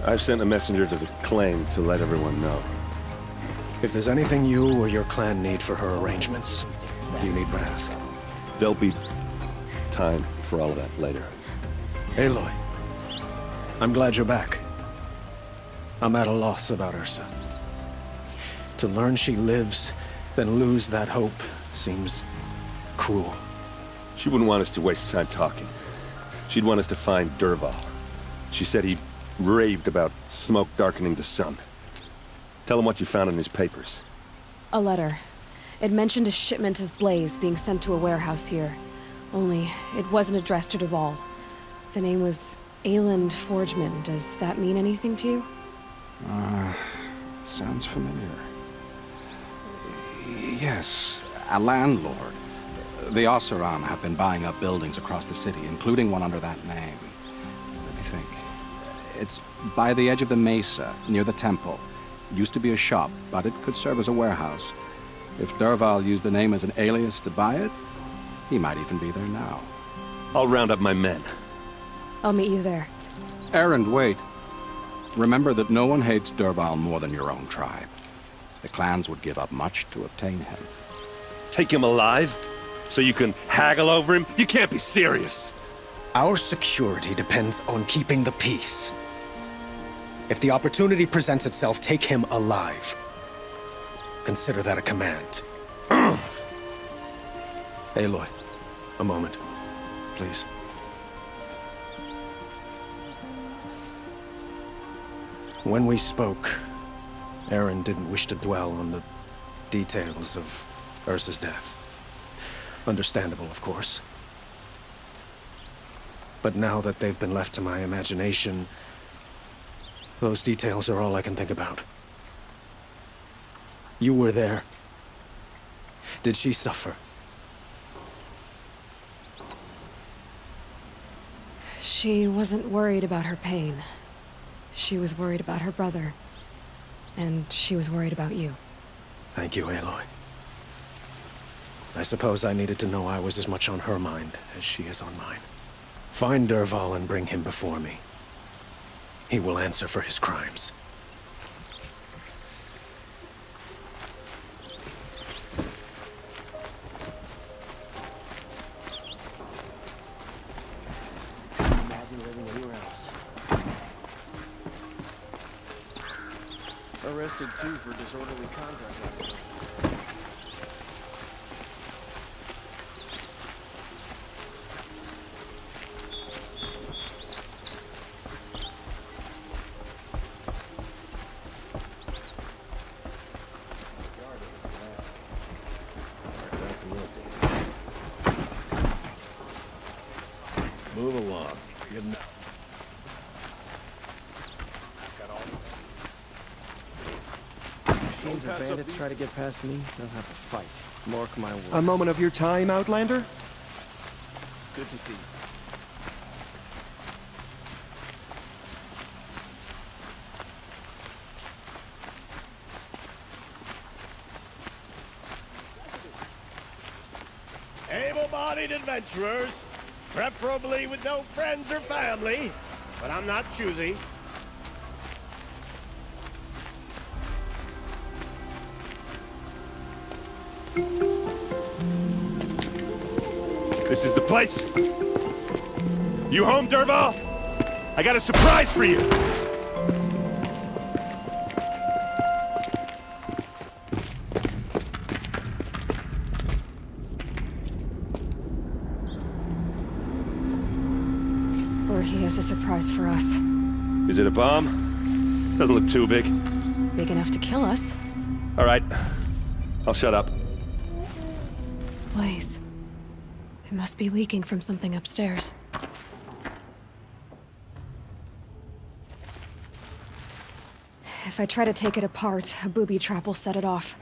I've sent a messenger to the claim to let everyone know. If there's anything you or your clan need for her arrangements, you need but ask. There'll be time for all of that later. Aloy, I'm glad you're back. I'm at a loss about Ursa. To learn she lives, then lose that hope, seems cruel. She wouldn't want us to waste time talking. She'd want us to find Dervahl. She said he raved about smoke darkening the sun. Tell him what you found in his papers. A letter. It mentioned a shipment of blaze being sent to a warehouse here. Only, it wasn't addressed to Dervahl. The name was Ayland Forgeman. Does that mean anything to you? Sounds familiar. Yes, a landlord. The Oseram have been buying up buildings across the city, including one under that name. Let me think. It's by the edge of the mesa, near the temple. Used to be a shop, but it could serve as a warehouse. If Dervahl used the name as an alias to buy it, he might even be there now. I'll round up my men. I'll meet you there. Erend, wait. Remember that no one hates Dervahl more than your own tribe. The clans would give up much to obtain him. Take him alive? So you can haggle over him? You can't be serious! Our security depends on keeping the peace. If the opportunity presents itself, take him alive. Consider that a command. Aloy, a moment, please. When we spoke, Erend didn't wish to dwell on the details of Ursa's death. Understandable, of course. But now that they've been left to my imagination, those details are all I can think about. You were there. Did she suffer? She wasn't worried about her pain. She was worried about her brother. And she was worried about you. Thank you, Aloy. I suppose I needed to know I was as much on her mind as she is on mine. Find Dervahl and bring him before me. He will answer for his crimes. Imagine living anywhere else. Arrested too for disorderly conduct last week. Move along. Good enough. Machines or bandits try to get past me, they'll have to fight. Mark my words. A moment of your time, Outlander? Good to see you. Able-bodied adventurers, preferably with no friends or family, but I'm not choosy. This is the place! You home, Dervahl? I got a surprise for you! Or he has a surprise for us. Is it a bomb? Doesn't look too big. Big enough to kill us. All right. I'll shut up. Blaze. It must be leaking from something upstairs. If I try to take it apart, a booby trap will set it off.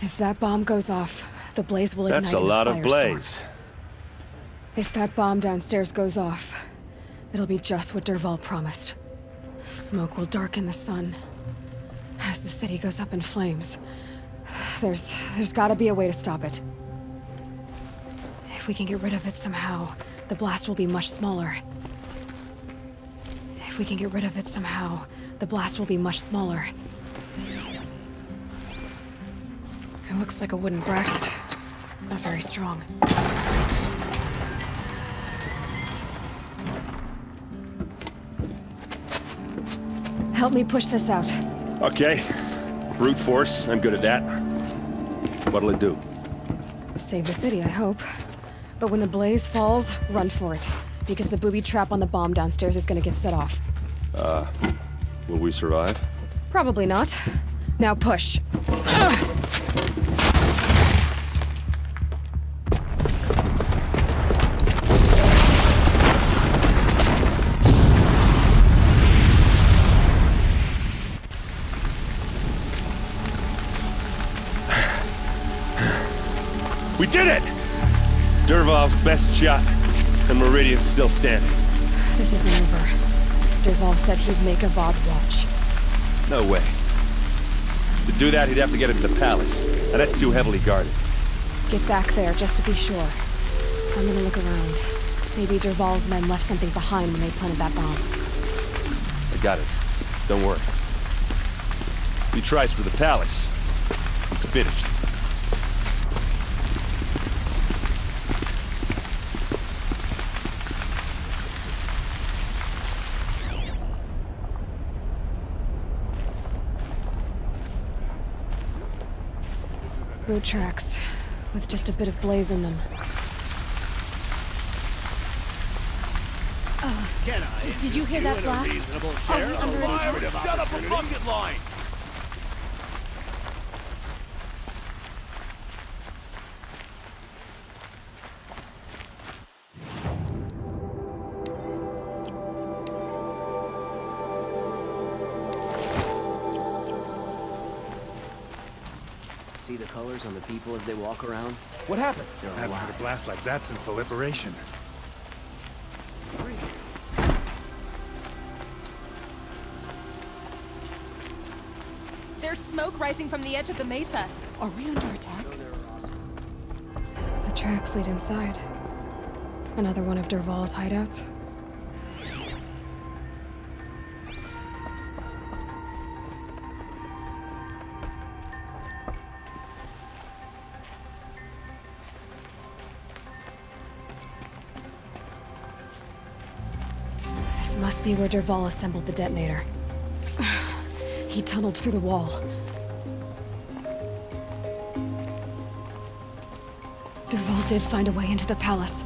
If that bomb goes off, the blaze will ignite. That's a lot of firestorm. blaze. If that bomb downstairs goes off, it'll be just what Dervahl promised. Smoke will darken the sun as the city goes up in flames. There's gotta be a way to stop it. If we can get rid of it somehow, the blast will be much smaller. If we can get rid of it somehow, the blast will be much smaller. It looks like a wooden bracket. Not very strong. Help me push this out. Okay. Brute force, I'm good at that. What'll it do? Save the city, I hope. But when the blaze falls, run for it. Because the booby trap on the bomb downstairs is gonna get set off. Will we survive? Probably not. Now push. We did it! Dervahl's best shot, and Meridian's still standing. This isn't over. Dervahl said he'd make a VOD watch. No way. To do that, he'd have to get into the palace, and that's too heavily guarded. Get back there, just to be sure. I'm gonna look around. Maybe Dervahl's men left something behind when they planted that bomb. I got it. Don't worry. If he tries for the palace, he's finished. Boot tracks, with just a bit of blaze in them. Can I? Did you hear that in a blast? reasonable share we of under a attack? lucrative Shut up a opportunity? bucket line! See the colors on the people as they walk around? What happened? They're I haven't alive. heard a blast like that since the liberation. There's smoke rising from the edge of the mesa. Are we under attack? The tracks lead inside. Another one of Dervahl's hideouts. This must be where Dervahl assembled the detonator. He tunneled through the wall. Dervahl did find a way into the palace.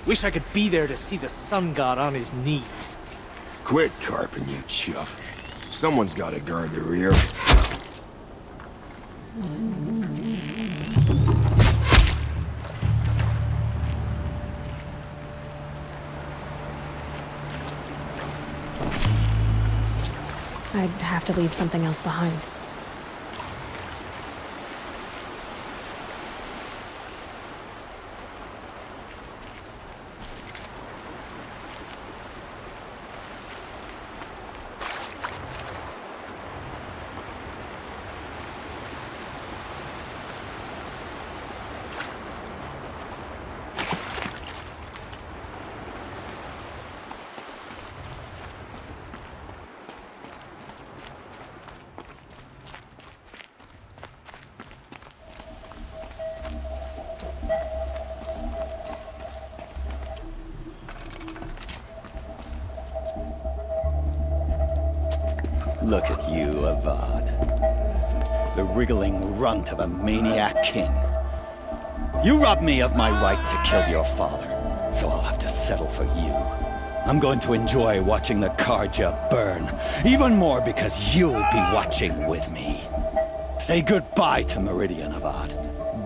Wish I could be there to see the sun god on his knees. Quit carping, you chuff. Someone's gotta guard the rear. I'd have to leave something else behind. Look at you, Avad. The wriggling runt of a maniac king. You robbed me of my right to kill your father, so I'll have to settle for you. I'm going to enjoy watching the Karja burn, even more because you'll be watching with me. Say goodbye to Meridian, Avad.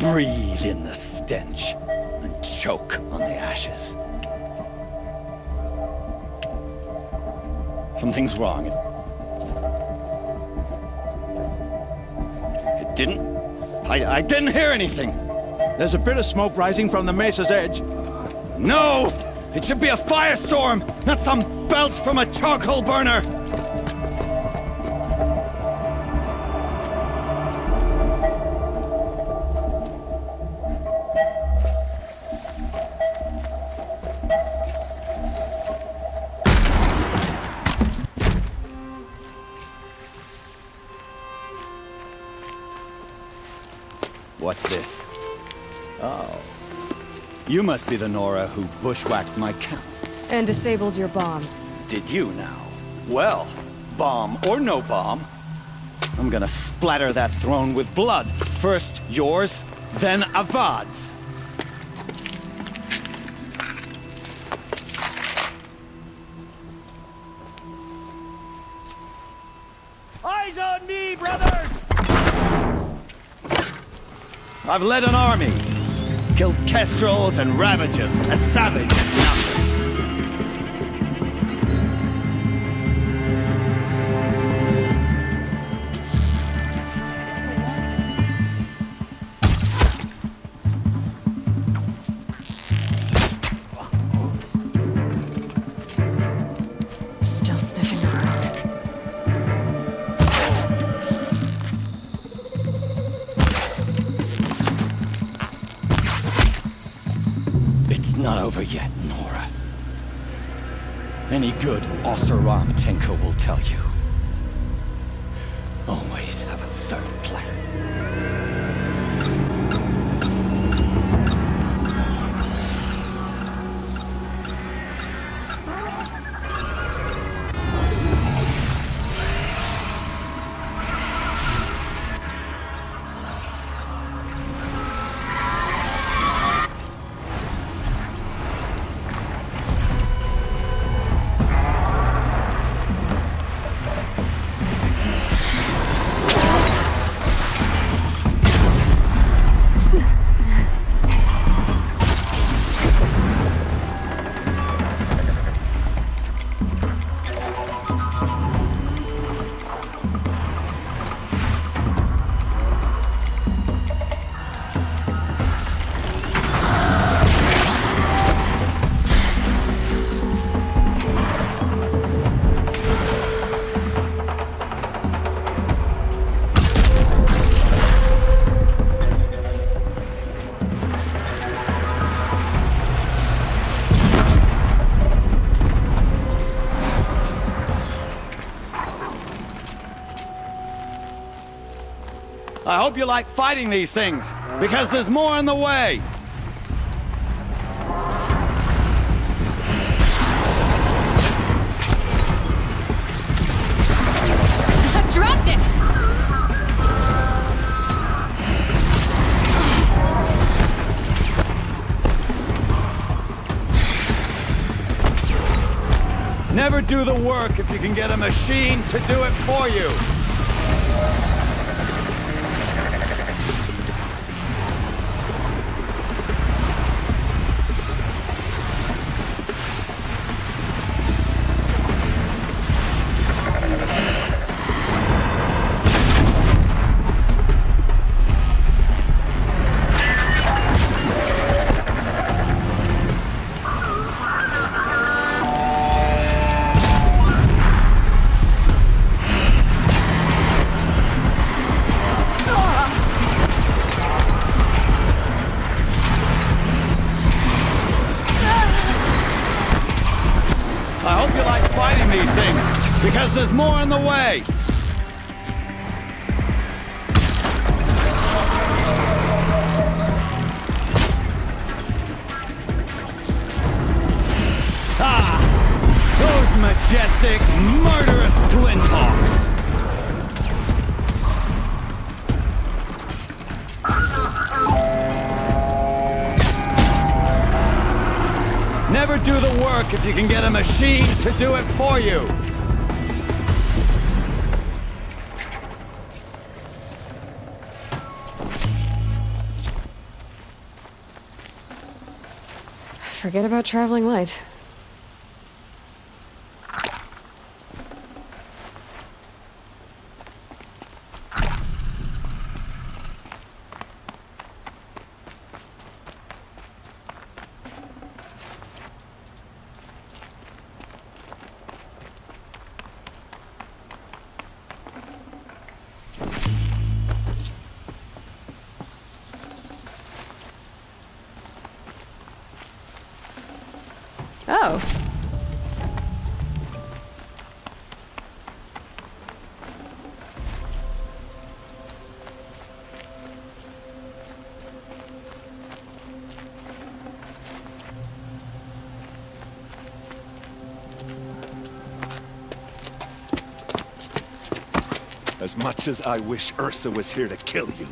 Breathe in the stench, and choke on the ashes. Something's wrong. It didn't... I didn't hear anything. There's a bit of smoke rising from the mesa's edge. No! It should be a firestorm, not some belch from a charcoal burner! What's this? Oh. You must be the Nora who bushwhacked my camp. And disabled your bomb. Did you now? Well, bomb or no bomb, I'm gonna splatter that throne with blood. First yours, then Avad's. Eyes on me, brothers! I've led an army. Killed kestrels and ravages. A savage is nothing. Still sniffing around. It's not over yet, Nora. Any good Oseram tinker will tell you. Always have a third plan. I hope you like fighting these things, because there's more on the way. I dropped it! Never do the work if you can get a machine to do it for you. I hope you like fighting these things, because there's more on the way. Ah! Those majestic, murderous glinthawks! never do the work if you can get a machine to do it for you. Forget about traveling light. Oh. As much as I wish Ursa was here to kill you,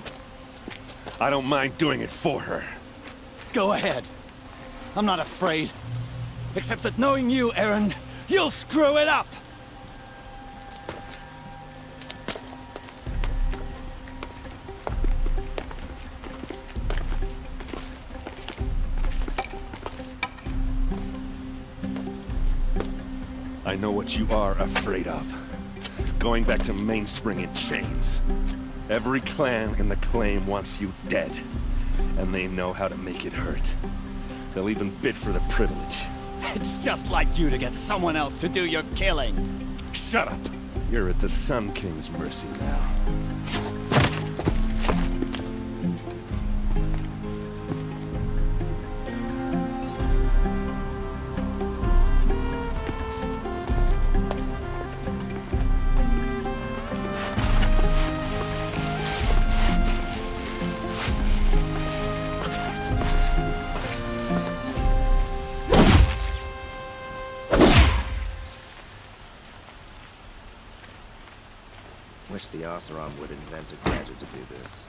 I don't mind doing it for her. Go ahead. I'm not afraid. Except that knowing you, Aaron, you'll screw it up! I know what you are afraid of. Going back to Mainspring in chains. Every clan in the claim wants you dead. And they know how to make it hurt. They'll even bid for the privilege. It's just like you to get someone else to do your killing. Shut up! You're at the Sun King's mercy now. Wish the Oseram would invent a gadget to do this.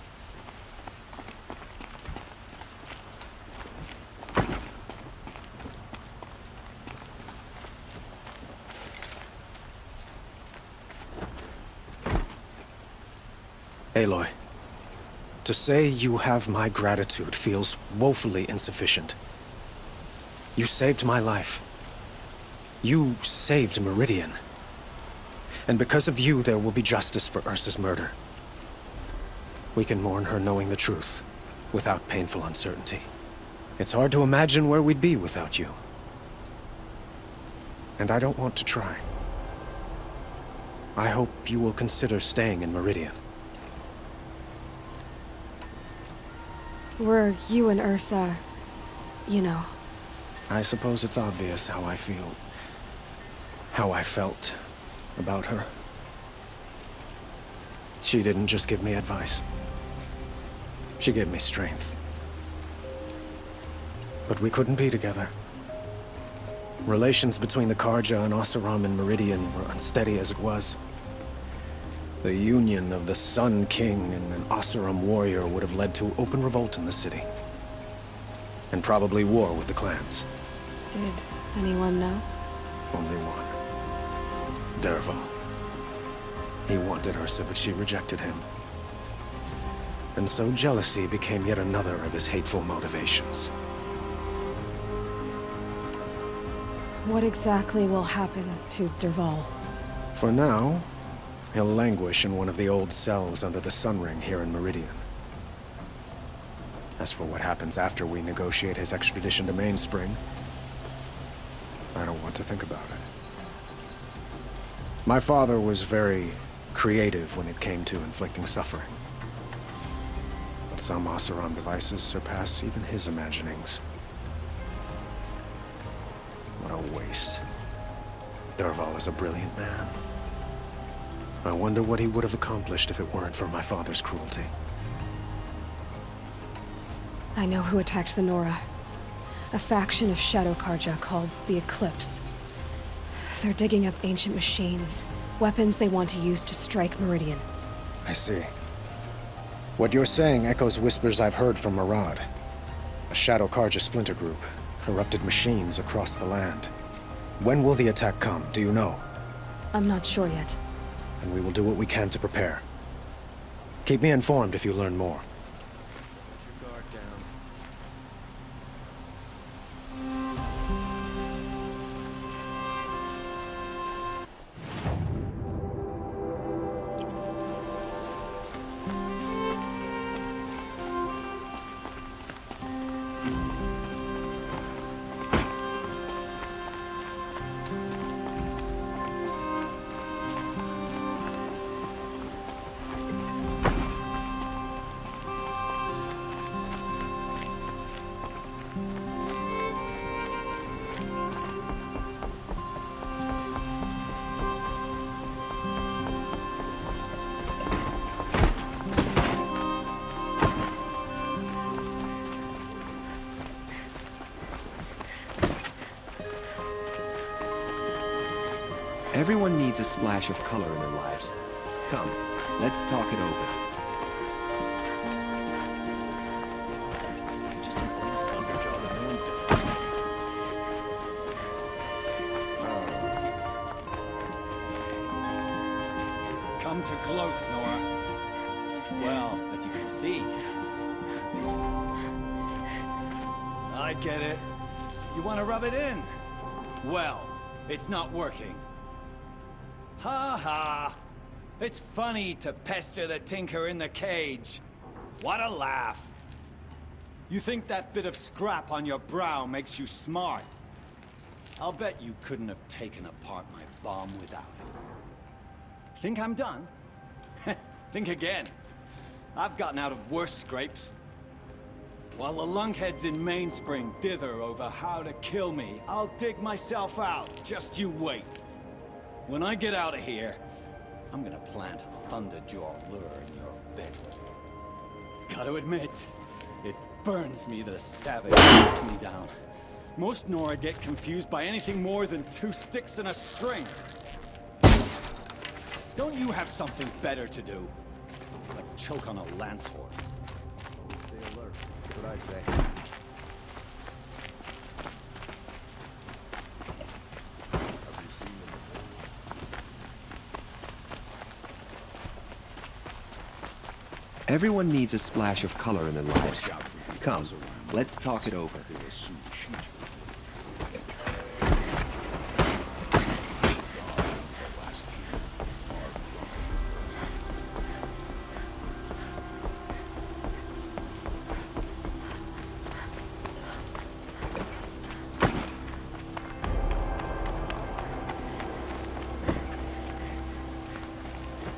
Aloy, to say you have my gratitude feels woefully insufficient. You saved my life. You saved Meridian. And because of you, there will be justice for Ursa's murder. We can mourn her knowing the truth, without painful uncertainty. It's hard to imagine where we'd be without you. And I don't want to try. I hope you will consider staying in Meridian. Were you and Ursa, you know? I suppose it's obvious how I feel. How I felt about her. She didn't just give me advice. She gave me strength. But we couldn't be together. Relations between the Karja and Oseram and Meridian were unsteady as it was. The union of the Sun King and an Oseram warrior would have led to open revolt in the city. And probably war with the clans. Did anyone know? Only one. Dervahl. He wanted Ursa, but she rejected him. And so jealousy became yet another of his hateful motivations. What exactly will happen to Dervahl? For now, he'll languish in one of the old cells under the Sun Ring here in Meridian. As for what happens after we negotiate his extradition to Mainspring, I don't want to think about it. My father was very creative when it came to inflicting suffering. But some Oseram devices surpass even his imaginings. What a waste. Dervahl is a brilliant man. I wonder what he would have accomplished if it weren't for my father's cruelty. I know who attacked the Nora. A faction of Shadow Karja called the Eclipse. They're digging up ancient machines, weapons they want to use to strike Meridian. I see. What you're saying echoes whispers I've heard from Murad, a Shadow Karja splinter group, Corrupted machines across the land. When will the attack come, do you know? I'm not sure yet. And we will do what we can to prepare. Keep me informed if you learn more. Put your guard down. Everyone needs a splash of color in their lives. Come, let's talk it over. Just a thunderjaw that no one's defeated. Come to cloak, Nora. Well, as you can see. I get it. You want to rub it in? Well, it's not working. Ha ha! It's funny to pester the tinker in the cage. What a laugh. You think that bit of scrap on your brow makes you smart? I'll bet you couldn't have taken apart my bomb without it. Think I'm done? Think again. I've gotten out of worse scrapes. While the lunkheads in Mainspring dither over how to kill me, I'll dig myself out. Just you wait. When I get out of here, I'm gonna plant a thunderjaw lure in your bed. Gotta admit, it burns me that a savage knocked me down. Most Nora get confused by anything more than 2 sticks and a string. Don't you have something better to do? Like choke on a lance horse. Stay alert. That's what I say. Everyone needs a splash of color in their lives. Come, let's talk it over.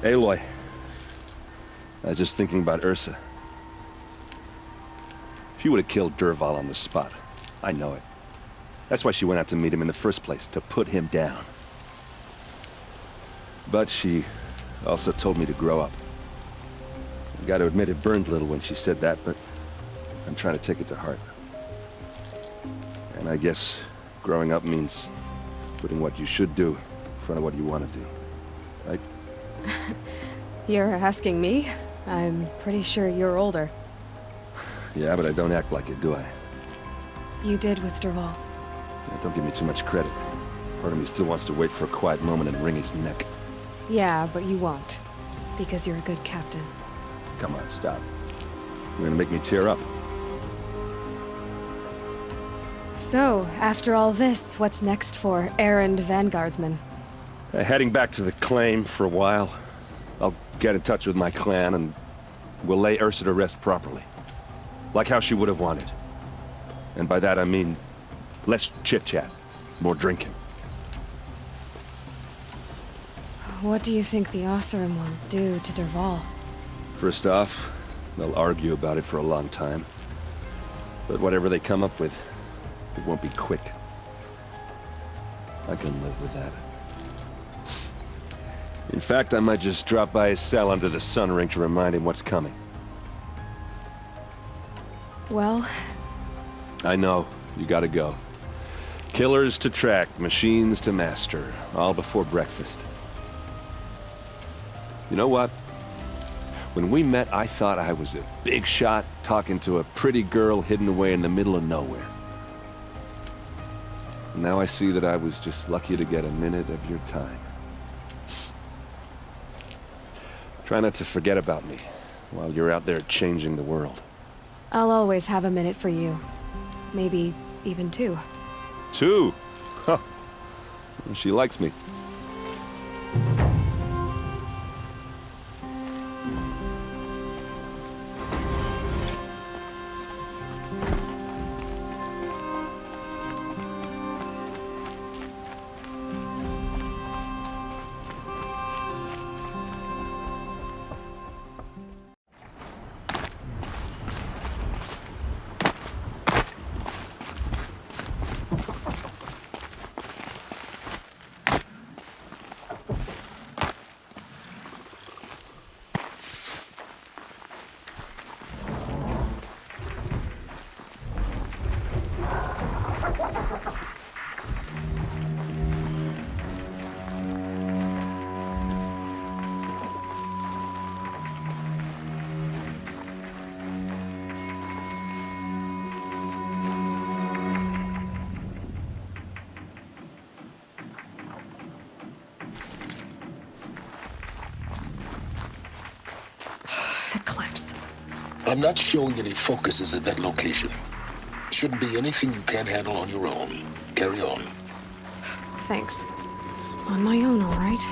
Aloy. I was just thinking about Ursa. She would have killed Dervahl on the spot. I know it. That's why she went out to meet him in the first place, to put him down. But she also told me to grow up. I gotta admit it burned a little when she said that, but I'm trying to take it to heart. And I guess growing up means putting what you should do in front of what you want to do. Right? You're asking me? I'm pretty sure you're older. Yeah, but I don't act like it, do I? You did with Dervahl. Yeah, don't give me too much credit. Part of me still wants to wait for a quiet moment and wring his neck. Yeah, but you won't. Because you're a good captain. Come on, stop. You're gonna make me tear up. So, after all this, what's next for errand vanguardsman? Heading back to the claim for a while. I'll get in touch with my clan and we'll lay Ursa to rest properly. Like how she would have wanted. And by that I mean less chit-chat, more drinking. What do you think the Oseram will do to Dervahl? First off, they'll argue about it for a long time. But whatever they come up with, it won't be quick. I can live with that. In fact, I might just drop by his cell under the sun ring to remind him what's coming. Well... I know. You gotta go. Killers to track, machines to master. All before breakfast. You know what? When we met, I thought I was a big shot talking to a pretty girl hidden away in the middle of nowhere. Now I see that I was just lucky to get a minute of your time. Try not to forget about me while you're out there changing the world. I'll always have a minute for you. Maybe even two. Two? Huh. She likes me. I'm not showing any focuses at that location. Shouldn't be anything you can't handle on your own. Carry on. Thanks. On my own, all right?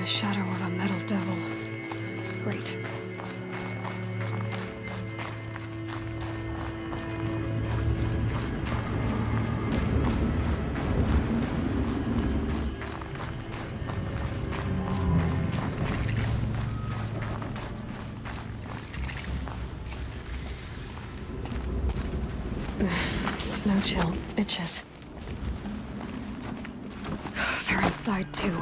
The shadow of a metal devil. Great. Snow chill itches. They're inside too.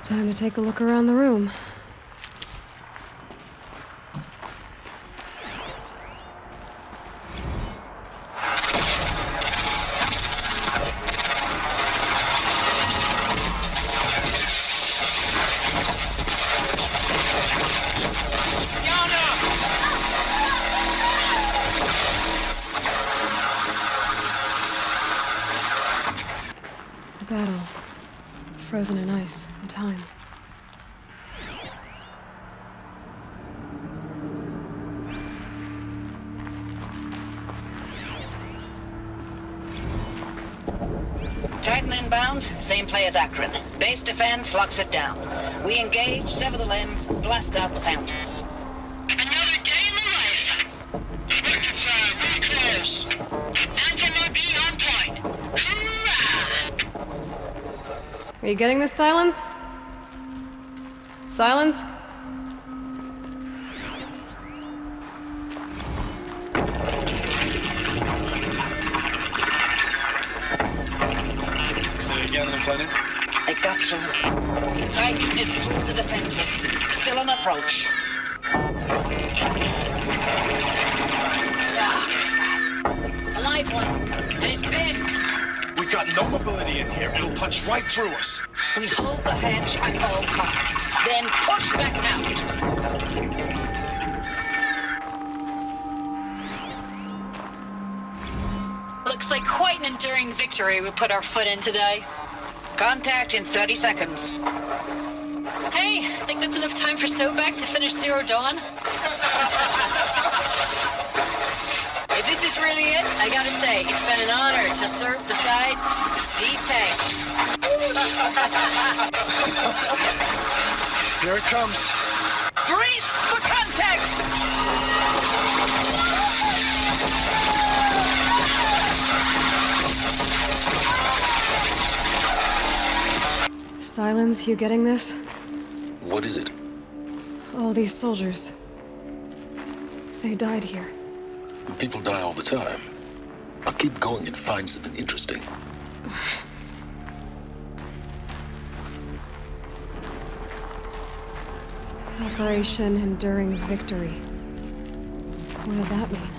Time to take a look around the room. A battle. Frozen in ice and time. Titan inbound, same play as Akron. Base defense locks it down. We engage, sever the limbs, blast out the foundries. Another day in the life. Expected time, really close. MOB on point. Hoorah! Are you getting this, Silence? Silence? Say again, Lieutenant? They got through. Titan is through the defenses. Still on approach. A live one. And he's pissed. We got no mobility in here. It'll punch right through us. We hold the hedge at all costs. Then push back out. Looks like quite an enduring victory we put our foot in today. Contact in 30 seconds. Hey, think that's enough time for Sobek to finish Zero Dawn? If this is really it, I gotta say, it's been an honor to serve beside these tanks. Here it comes. Brace for contact! Silence, you getting this? What is it? All these soldiers. They died here. People die all the time. I'll keep going and find something interesting. Operation Enduring Victory. What did that mean?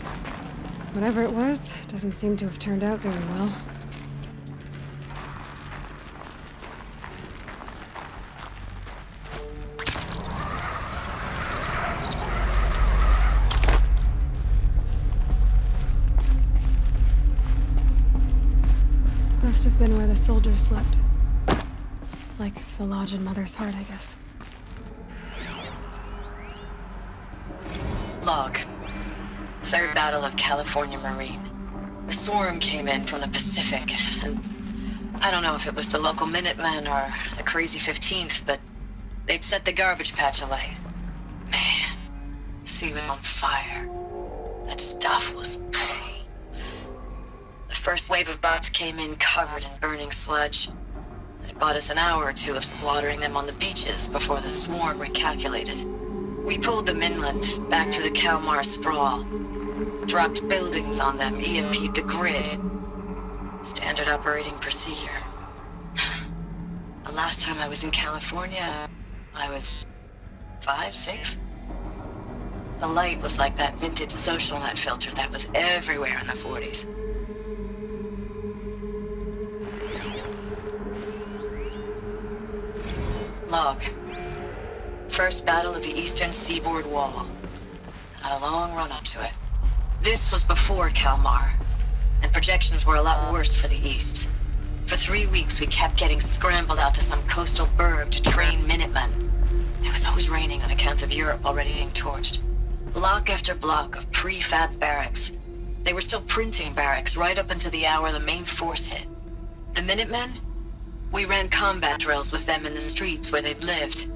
Whatever it was, doesn't seem to have turned out very well. Must have been where the soldiers slept. Like the lodge in Mother's Heart, I guess. Log. Third Battle of California Marine. The swarm came in from the Pacific, and I don't know if it was the local Minutemen or the crazy 15th, but they'd set the garbage patch alight. Man, the sea was on fire. That stuff was... The first wave of bots came in covered in burning sludge. It bought us an hour or two of slaughtering them on the beaches before the swarm recalculated. We pulled them inland, back through the Kalmar sprawl. Dropped buildings on them, EMP'd the grid. Standard operating procedure. The last time I was in California, I was 5, 6? The light was like that vintage social net filter that was everywhere in the 40s. Log. First battle of the eastern seaboard wall. Had a long run up to it. This was before Kalmar, and projections were a lot worse for the east. For 3 weeks we kept getting scrambled out to some coastal burg to train Minutemen. It was always raining on account of Europe already being torched. Block after block of prefab barracks. They were still printing barracks right up until the hour the main force hit. The Minutemen? We ran combat drills with them in the streets where they'd lived,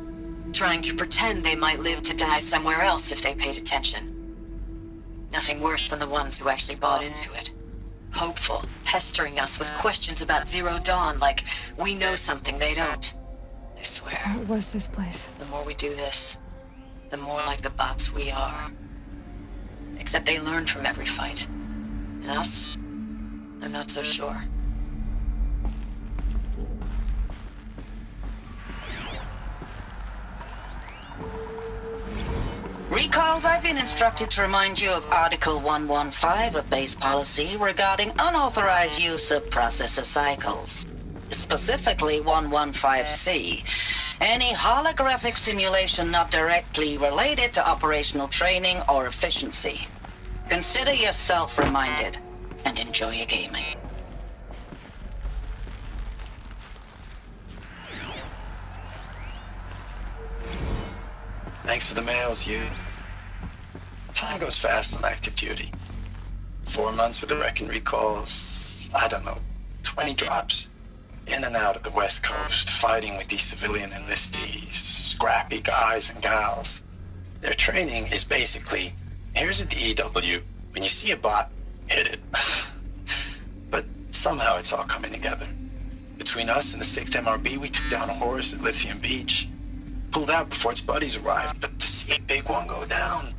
trying to pretend they might live to die somewhere else if they paid attention. Nothing worse than the ones who actually bought into it. Hopeful, pestering us with questions about Zero Dawn like we know something they don't. I swear. What was this place? The more we do this, the more like the bots we are. Except they learn from every fight. And us? I'm not so sure. Recalls, I've been instructed to remind you of Article 115 of base policy regarding unauthorized use of processor cycles. Specifically 115C. Any holographic simulation not directly related to operational training or efficiency. Consider yourself reminded, and enjoy your gaming. Thanks for the mails, you. Time goes fast on active duty. 4 months with the wreck and recalls, I don't know, 20 drops. in and out of the West Coast, fighting with these civilian enlistees, scrappy guys and gals. Their training is basically, here's a DEW, when you see a bot, hit it. But somehow it's all coming together. Between us and the 6th MRB, we took down a horse at Lithium Beach. Pulled out before its buddies arrived, but to see a big one go down,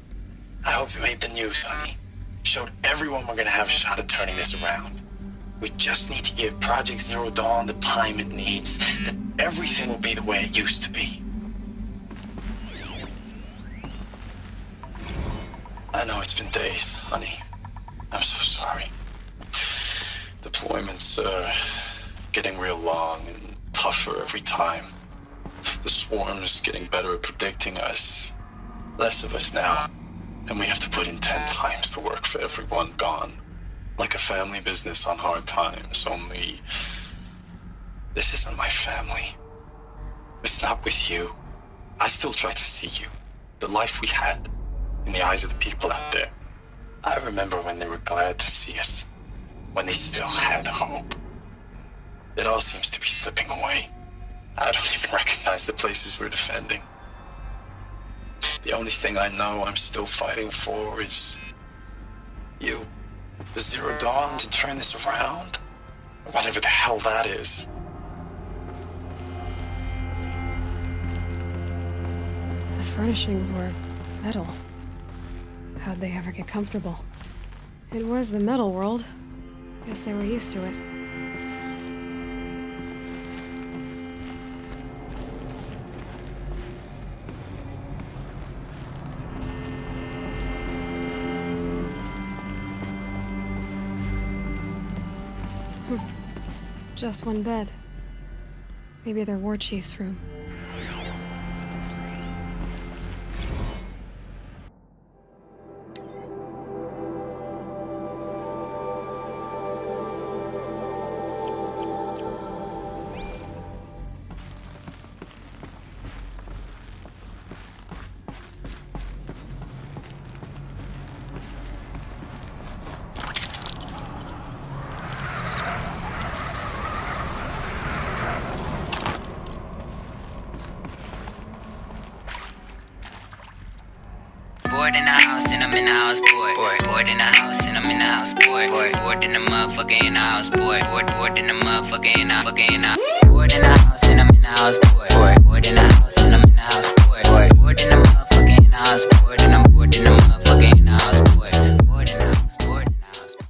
I hope you made the news, honey. Showed everyone we're gonna have a shot at turning this around. We just need to give Project Zero Dawn the time it needs, that everything will be the way it used to be. I know it's been days, honey. I'm so sorry. Deployments are getting real long and tougher every time. The swarm's getting better at predicting us. Less of us now. And we have to put in 10 times the work for everyone gone. Like a family business on hard times, only... this isn't my family. It's not with you. I still try to see you. The life we had. In the eyes of the people out there. I remember when they were glad to see us. When they still had hope. It all seems to be slipping away. I don't even recognize the places we're defending. The only thing I know I'm still fighting for is... you. Zero Dawn to turn this around? Or whatever the hell that is. The furnishings were metal. How'd they ever get comfortable? It was the metal world. Guess they were used to it. Just one bed. Maybe their war chief's room. Bored in the house and I'm in the house, bored. Bored in the house and I'm in the house, bored. Bored in the motherfucker in the house, bored. Bored in the motherfucker in the fucking house. Bored in the house and I'm in the house, bored. Bored in the house and I'm in the house, bored. Bored in the motherfucker in the house, bored. And I'm bored in the motherfucker in the house, bored.